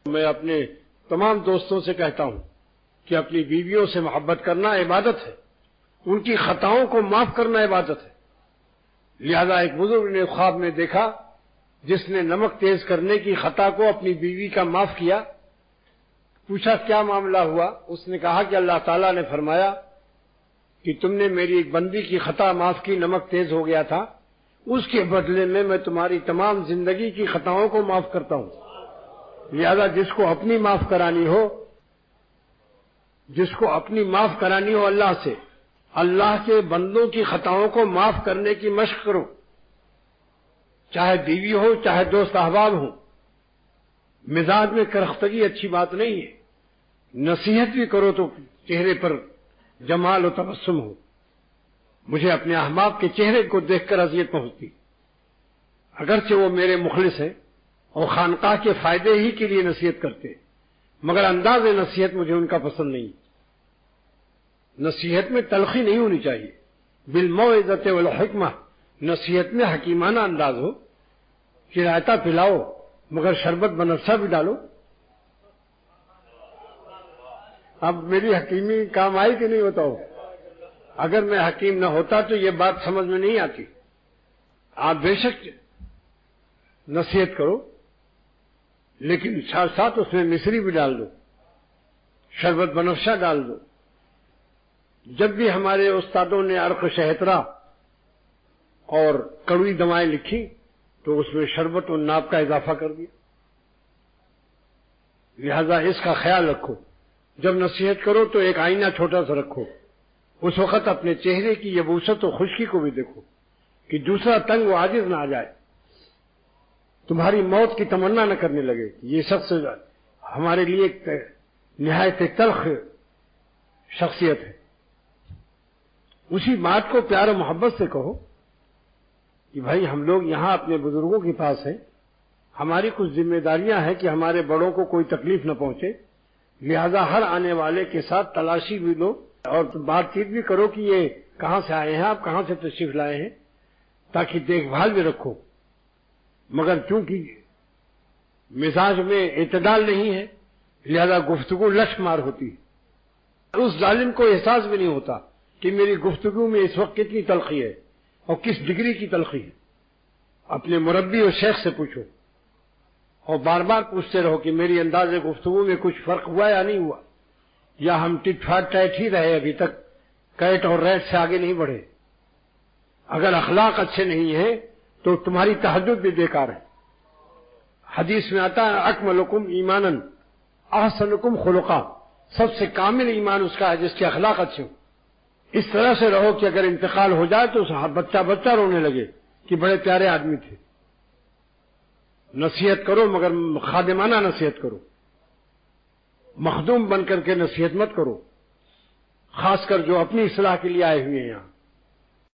میں اپنے تمام دوستوں سے کہتا ہوں کہ اپنی بیویوں سے محبت کرنا عبادت ہے، ان کی خطاؤں کو معاف کرنا عبادت ہے۔ لہذا ایک بزرگ نے خواب میں دیکھا جس نے نمک تیز کرنے کی خطا کو اپنی بیوی کا معاف کیا۔ پوچھا کیا معاملہ ہوا؟ اس نے کہا کہ اللہ تعالیٰ نے فرمایا کہ تم نے میری ایک بندی کی خطا معاف کی، نمک تیز ہو گیا تھا، اس کے بدلے میں تمہاری تمام زندگی کی خطاؤں کو معاف کرتا ہوں۔ لہذا جس کو اپنی معاف کرانی ہو اللہ سے، اللہ کے بندوں کی خطاؤں کو معاف کرنے کی مشق کرو، چاہے بیوی ہو چاہے دوست احباب ہو۔ مزاج میں کرختگی اچھی بات نہیں ہے، نصیحت بھی کرو تو چہرے پر جمال و تبسم ہو۔ مجھے اپنے احباب کے چہرے کو دیکھ کر اذیت پہنچتی، اگرچہ وہ میرے مخلص ہیں اور خانقاہ کے فائدے ہی کے لیے نصیحت کرتے، مگر انداز نصیحت مجھے ان کا پسند نہیں۔ نصیحت میں تلخی نہیں ہونی چاہیے، بالموعظۃ والحکمہ، نصیحت میں حکیمانہ انداز ہو کہ رائتا پلاؤ مگر شربت بنفشہ بھی ڈالو۔ اب میری حکیمی کام آئی کہ نہیں بتاؤ؟ اگر میں حکیم نہ ہوتا تو یہ بات سمجھ میں نہیں آتی۔ آپ بے شک نصیحت کرو لیکن ساتھ ساتھ اس میں مصری بھی ڈال دو، شربت بنفشہ ڈال دو۔ جب بھی ہمارے استادوں نے عرق شہترا اور کڑوی دوائیں لکھی تو اس میں شربت و ناب کا اضافہ کر دیا۔ لہذا اس کا خیال رکھو، جب نصیحت کرو تو ایک آئینہ چھوٹا سا رکھو، اس وقت اپنے چہرے کی یبوست و خشکی کو بھی دیکھو کہ دوسرا تنگ و عاجز نہ آ جائے، تمہاری موت کی تمنا نہ کرنے لگے کہ یہ شخص ہمارے لیے ایک نہایت تلخ شخصیت ہے۔ اسی بات کو پیار و محبت سے کہو کہ بھائی ہم لوگ یہاں اپنے بزرگوں کے پاس ہیں، ہماری کچھ ذمہ داریاں ہیں کہ ہمارے بڑوں کو کوئی تکلیف نہ پہنچے، لہذا ہر آنے والے کے ساتھ تلاشی بھی لو اور بات چیت بھی کرو کہ یہ کہاں سے آئے ہیں، آپ کہاں سے تشریف لائے ہیں، تاکہ دیکھ بھال بھی رکھو۔ مگر چونکہ مزاج میں اعتدال نہیں ہے لہذا گفتگو لش مار ہوتی ہے، اس ظالم کو احساس بھی نہیں ہوتا کہ میری گفتگو میں اس وقت کتنی تلخی ہے اور کس ڈگری کی تلخی ہے۔ اپنے مربی اور شیخ سے پوچھو اور بار بار پوچھتے رہو کہ میری انداز گفتگو میں کچھ فرق ہوا یا نہیں ہوا، یا ہم ٹٹ فاٹ ٹائٹ ہی رہے، ابھی تک کیٹ اور ریٹ سے آگے نہیں بڑھے۔ اگر اخلاق اچھے نہیں ہیں تو تمہاری تہجد بھی بیکار ہے۔ حدیث میں آتا ہے اکملکم ایمانا احسنکم خلقا، سب سے کامل ایمان اس کا ہے جس کے اخلاق اچھے ہوں۔ اس طرح سے رہو کہ اگر انتقال ہو جائے تو بچہ رونے لگے کہ بڑے پیارے آدمی تھے۔ نصیحت کرو مگر خادمانہ نصیحت کرو، مخدوم بن کر کے نصیحت مت کرو، خاص کر جو اپنی اصلاح کے لیے آئے ہوئے ہیں یہاں۔